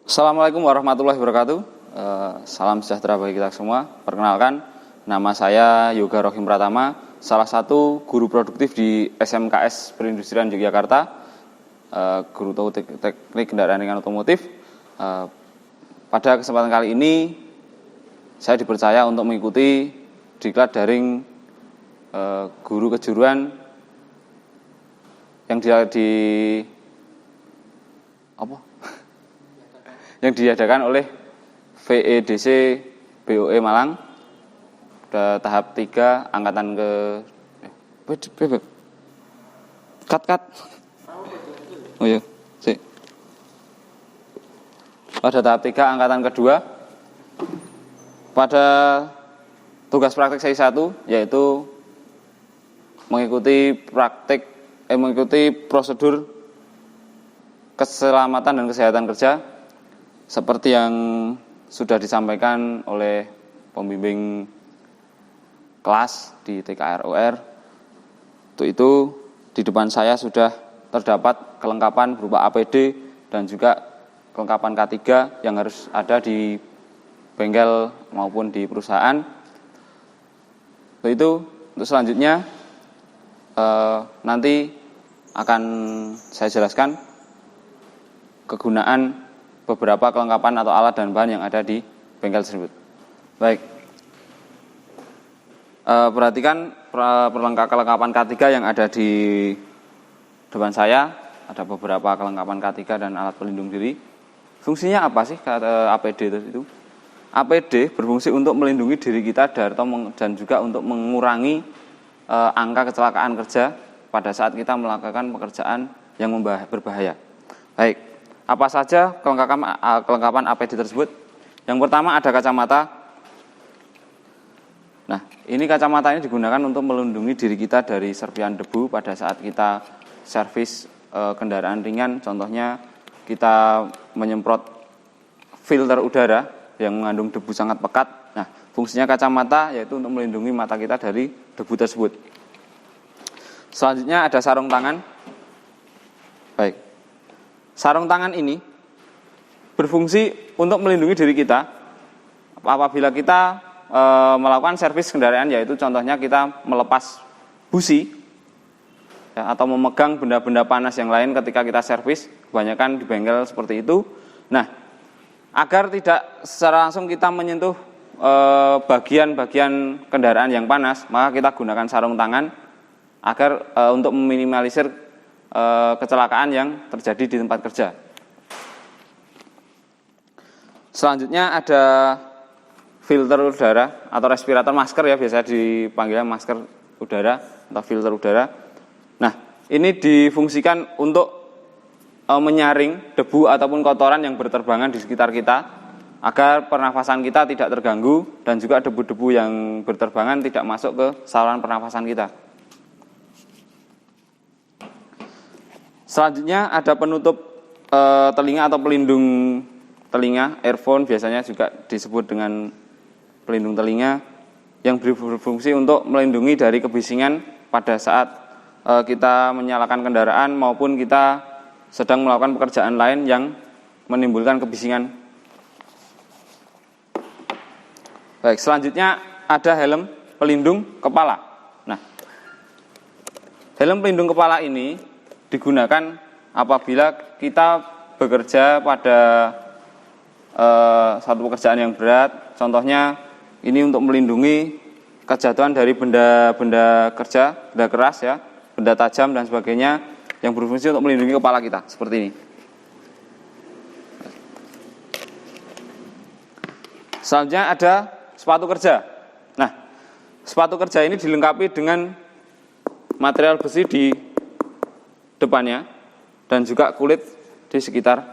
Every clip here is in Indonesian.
Assalamualaikum warahmatullahi wabarakatuh. Salam sejahtera bagi kita semua. Perkenalkan, nama saya Yoga Rohim Pratama, salah satu guru produktif di SMKS Perindustrian Yogyakarta, guru teknik kendaraan ringan otomotif. Pada kesempatan kali ini, saya dipercaya untuk mengikuti diklat daring guru kejuruan yang yang diadakan oleh VEDC BOE Malang pada tahap 3 angkatan pada tahap 3 angkatan kedua. Pada tugas praktek sesi 1 yaitu mengikuti prosedur keselamatan dan kesehatan kerja seperti yang sudah disampaikan oleh pembimbing kelas di TKROR. Untuk itu di depan saya sudah terdapat kelengkapan berupa APD dan juga kelengkapan K3 yang harus ada di bengkel maupun di perusahaan. Untuk itu untuk selanjutnya nanti akan saya jelaskan kegunaan beberapa kelengkapan atau alat dan bahan yang ada di bengkel tersebut. Baik, perhatikan kelengkapan K3 yang ada di depan saya. Ada beberapa kelengkapan K3 dan alat pelindung diri. Fungsinya apa sih APD itu? APD berfungsi untuk melindungi diri kita dan juga untuk mengurangi angka kecelakaan kerja pada saat kita melakukan pekerjaan yang berbahaya. Baik, apa saja kelengkapan APD tersebut? Yang pertama ada kacamata. Nah, ini kacamata ini digunakan untuk melindungi diri kita dari serpihan debu pada saat kita servis kendaraan ringan. Contohnya kita menyemprot filter udara yang mengandung debu sangat pekat. Nah, fungsinya kacamata yaitu untuk melindungi mata kita dari debu tersebut. Selanjutnya ada sarung tangan. Baik. Sarung tangan ini berfungsi untuk melindungi diri kita apabila kita melakukan servis kendaraan, yaitu contohnya kita melepas busi ya, atau memegang benda-benda panas yang lain ketika kita servis, kebanyakan di bengkel seperti itu. Nah, agar tidak secara langsung kita menyentuh bagian-bagian kendaraan yang panas, maka kita gunakan sarung tangan agar untuk meminimalisir kecelakaan yang terjadi di tempat kerja. Selanjutnya ada filter udara atau respirator, masker ya, biasa dipanggilnya masker udara atau filter udara. Nah, ini difungsikan untuk menyaring debu ataupun kotoran yang berterbangan di sekitar kita agar pernafasan kita tidak terganggu dan juga debu-debu yang berterbangan tidak masuk ke saluran pernafasan kita. Selanjutnya ada penutup telinga atau pelindung telinga, earphone biasanya juga disebut dengan pelindung telinga, yang berfungsi untuk melindungi dari kebisingan pada saat kita menyalakan kendaraan maupun kita sedang melakukan pekerjaan lain yang menimbulkan kebisingan. Baik, selanjutnya ada helm pelindung kepala. Nah, helm pelindung kepala ini digunakan apabila kita bekerja pada satu pekerjaan yang berat. Contohnya ini untuk melindungi kejatuhan dari benda-benda kerja, benda keras ya, benda tajam dan sebagainya, yang berfungsi untuk melindungi kepala kita seperti ini. Selanjutnya ada sepatu kerja. Nah, sepatu kerja ini dilengkapi dengan material besi di depannya dan juga kulit di sekitar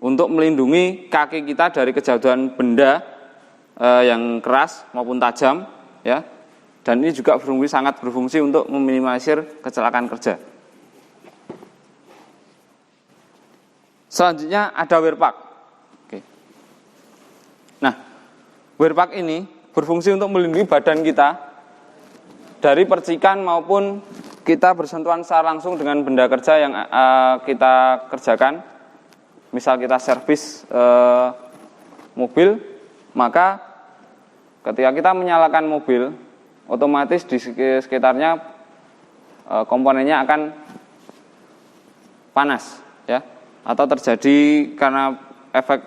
untuk melindungi kaki kita dari kejatuhan benda yang keras maupun tajam ya, dan ini juga sangat berfungsi untuk meminimalisir kecelakaan kerja. Selanjutnya ada wear pack. Oke. Nah, wear pack ini berfungsi untuk melindungi badan kita dari percikan maupun kita bersentuhan secara langsung dengan benda kerja yang kita kerjakan misal kita servis mobil, maka ketika kita menyalakan mobil, otomatis di sekitarnya komponennya akan panas, ya, atau terjadi karena efek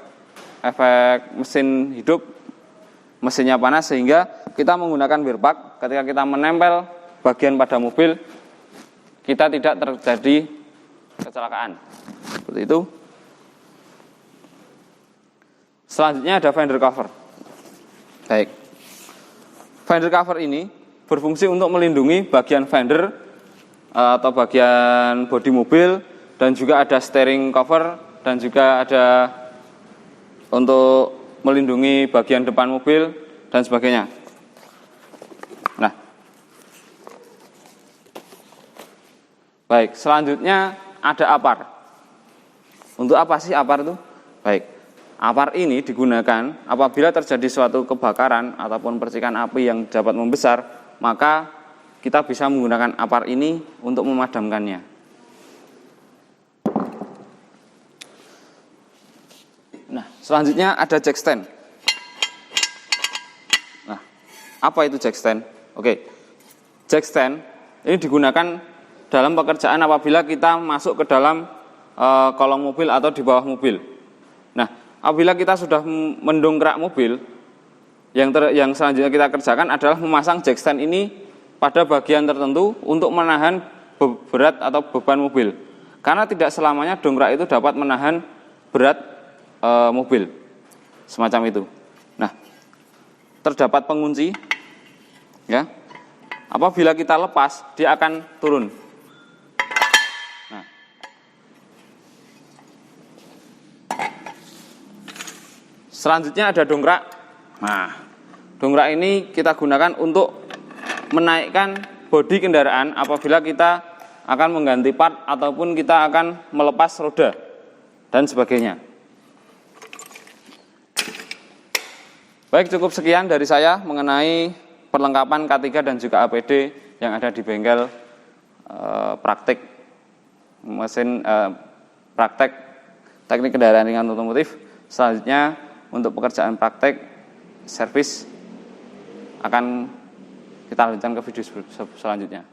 mesin hidup, mesinnya panas, sehingga kita menggunakan wear plug. Ketika kita menempel bagian pada mobil, kita tidak terjadi kecelakaan. Seperti itu. Selanjutnya ada fender cover. Baik. Fender cover ini berfungsi untuk melindungi bagian fender atau bagian bodi mobil, dan juga ada steering cover, dan juga ada untuk melindungi bagian depan mobil dan sebagainya. Nah, baik, selanjutnya ada apar. Untuk apa sih apar itu? Baik, apar ini digunakan apabila terjadi suatu kebakaran ataupun percikan api yang dapat membesar, maka kita bisa menggunakan apar ini untuk memadamkannya. Nah, selanjutnya ada jack stand. Nah, apa itu jack stand? Oke, jack stand ini digunakan dalam pekerjaan apabila kita masuk ke dalam kolong mobil atau di bawah mobil. Nah, apabila kita sudah mendongkrak mobil, yang selanjutnya kita kerjakan adalah memasang jack stand ini pada bagian tertentu untuk menahan berat atau beban mobil. Karena tidak selamanya dongkrak itu dapat menahan berat mobil, semacam itu. Nah, terdapat pengunci, ya. Apabila kita lepas, dia akan turun. Nah, selanjutnya ada dongkrak. Nah, dongkrak ini kita gunakan untuk menaikkan bodi kendaraan apabila kita akan mengganti part ataupun kita akan melepas roda dan sebagainya. Baik, cukup sekian dari saya mengenai perlengkapan K3 dan juga APD yang ada di bengkel praktek mesin praktek teknik kendaraan ringan otomotif. Selanjutnya untuk pekerjaan praktek servis akan kita lanjutkan ke video selanjutnya.